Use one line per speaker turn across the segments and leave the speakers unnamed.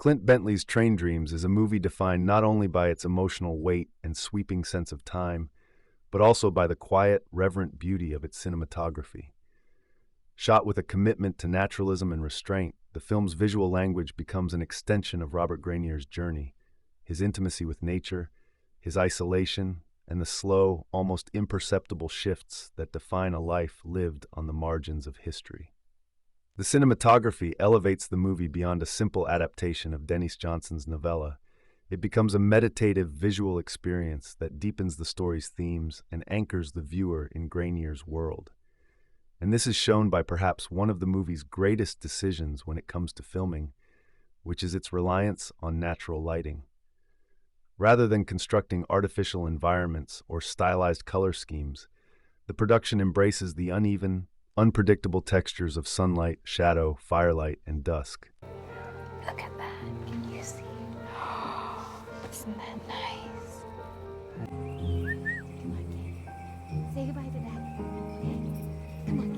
Clint Bentley's Train Dreams is a movie defined not only by its emotional weight and sweeping sense of time, but also by the quiet, reverent beauty of its cinematography. Shot with a commitment to naturalism and restraint, the film's visual language becomes an extension of Robert Granier's journey, his intimacy with nature, his isolation, and the slow, almost imperceptible shifts that define a life lived on the margins of history. The cinematography elevates the movie beyond a simple adaptation of Denis Johnson's novella. It becomes a meditative visual experience that deepens the story's themes and anchors the viewer in Granier's world. And this is shown by perhaps one of the movie's greatest decisions when it comes to filming, which is its reliance on natural lighting. Rather than constructing artificial environments or stylized color schemes, the production embraces the uneven, unpredictable textures of sunlight, shadow, firelight, and dusk.
Look at that. Can you see? Isn't that nice? Come on, kid. Say goodbye to Daddy. Okay? Come on,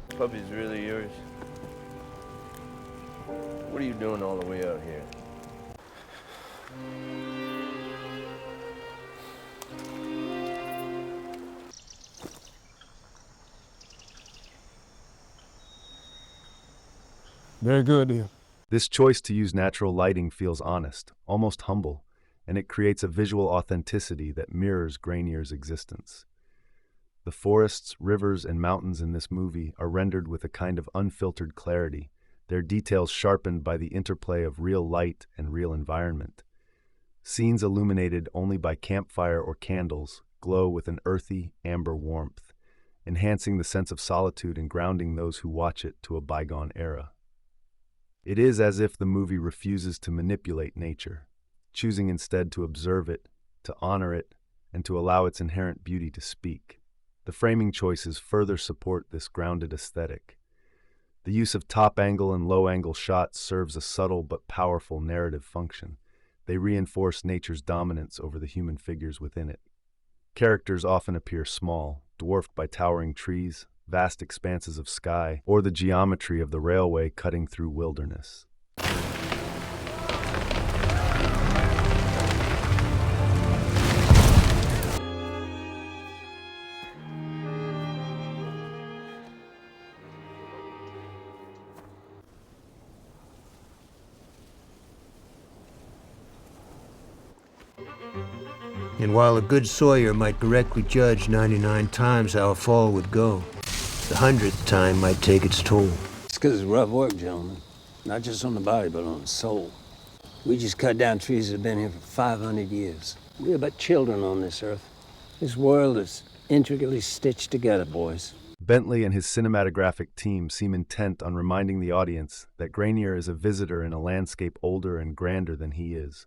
kid.
Puppy's really yours. What are you doing all the way out here?
Very good, dear.
This choice to use natural lighting feels honest, almost humble, and it creates a visual authenticity that mirrors Granier's existence. The forests, rivers, and mountains in this movie are rendered with a kind of unfiltered clarity, their details sharpened by the interplay of real light and real environment. Scenes illuminated only by campfire or candles glow with an earthy, amber warmth, enhancing the sense of solitude and grounding those who watch it to a bygone era. It is as if the movie refuses to manipulate nature, choosing instead to observe it, to honor it, and to allow its inherent beauty to speak. The framing choices further support this grounded aesthetic. The use of top-angle and low-angle shots serves a subtle but powerful narrative function. They reinforce nature's dominance over the human figures within it. Characters often appear small, dwarfed by towering trees, vast expanses of sky, or the geometry of the railway cutting through wilderness.
And while a good sawyer might correctly judge 99 times how a fall would go, the 100th time might take its toll.
It's because it's rough work, gentlemen. Not just on the body, but on the soul. We just cut down trees that have been here for 500 years. We're but children on this earth. This world is intricately stitched together, boys.
Bentley and his cinematographic team seem intent on reminding the audience that Granier is a visitor in a landscape older and grander than he is.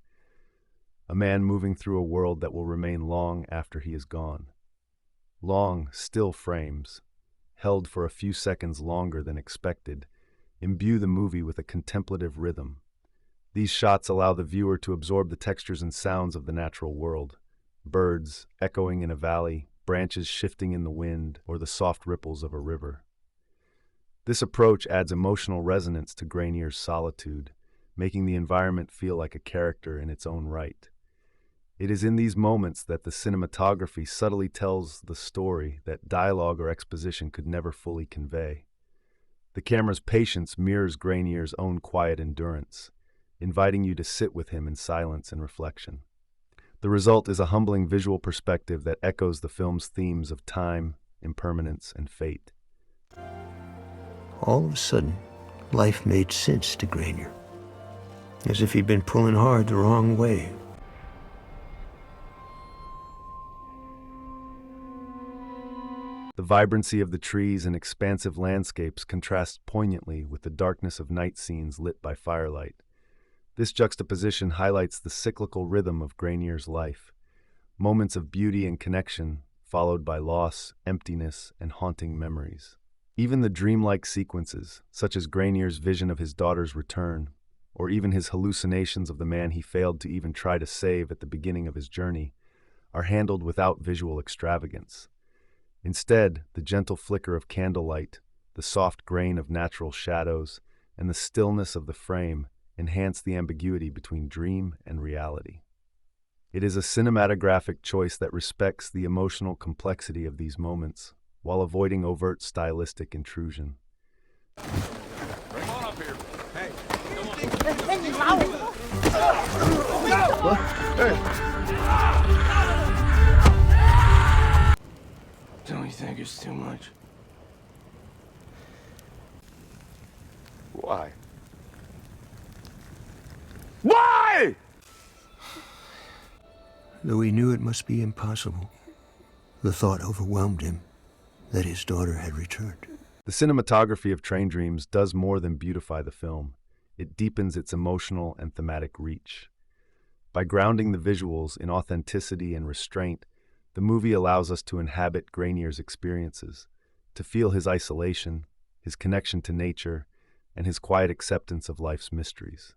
A man moving through a world that will remain long after he is gone. Long, still frames, held for a few seconds longer than expected, imbue the movie with a contemplative rhythm. These shots allow the viewer to absorb the textures and sounds of the natural world. Birds echoing in a valley, branches shifting in the wind, or the soft ripples of a river. This approach adds emotional resonance to Granier's solitude, making the environment feel like a character in its own right. It is in these moments that the cinematography subtly tells the story that dialogue or exposition could never fully convey. The camera's patience mirrors Granier's own quiet endurance, inviting you to sit with him in silence and reflection. The result is a humbling visual perspective that echoes the film's themes of time, impermanence, and fate.
All of a sudden, life made sense to Granier, as if he'd been pulling hard the wrong way.
The vibrancy of the trees and expansive landscapes contrasts poignantly with the darkness of night scenes lit by firelight. This juxtaposition highlights the cyclical rhythm of Granier's life, moments of beauty and connection, followed by loss, emptiness, and haunting memories. Even the dreamlike sequences, such as Granier's vision of his daughter's return, or even his hallucinations of the man he failed to even try to save at the beginning of his journey, are handled without visual extravagance. Instead, the gentle flicker of candlelight, the soft grain of natural shadows, and the stillness of the frame enhance the ambiguity between dream and reality. It is a cinematographic choice that respects the emotional complexity of these moments while avoiding overt stylistic intrusion.
Don't you think it's too much? Why? Why?
Though he knew it must be impossible, the thought overwhelmed him that his daughter had returned.
The cinematography of Train Dreams does more than beautify the film. It deepens its emotional and thematic reach. By grounding the visuals in authenticity and restraint, the movie allows us to inhabit Grainier's experiences, to feel his isolation, his connection to nature, and his quiet acceptance of life's mysteries.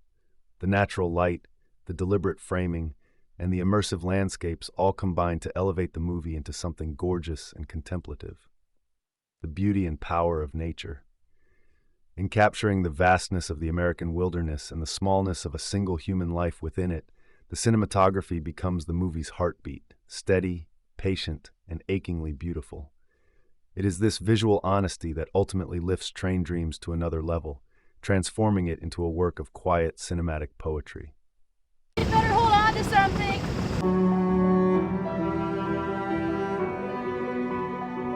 The natural light, the deliberate framing, and the immersive landscapes all combine to elevate the movie into something gorgeous and contemplative. The beauty and power of nature. In capturing the vastness of the American wilderness and the smallness of a single human life within it, the cinematography becomes the movie's heartbeat, steady, patient, and achingly beautiful. It is this visual honesty that ultimately lifts Train Dreams to another level, transforming it into a work of quiet cinematic poetry.
You better hold on to something.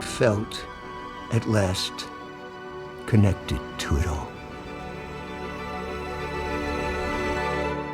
Felt, at last, connected to it all.